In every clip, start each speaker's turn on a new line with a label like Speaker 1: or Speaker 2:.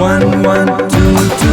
Speaker 1: 1122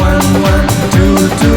Speaker 1: 1122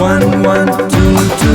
Speaker 1: 1122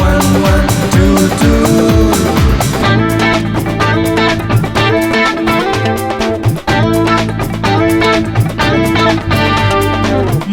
Speaker 1: 1122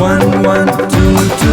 Speaker 1: 1122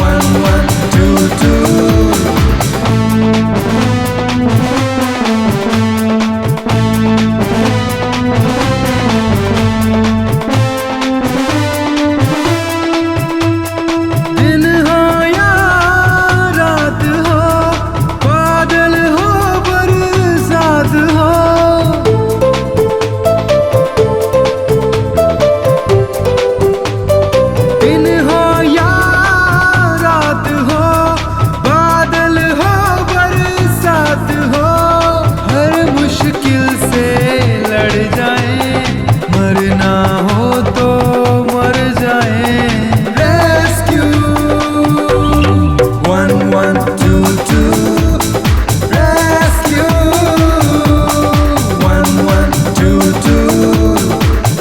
Speaker 1: 1122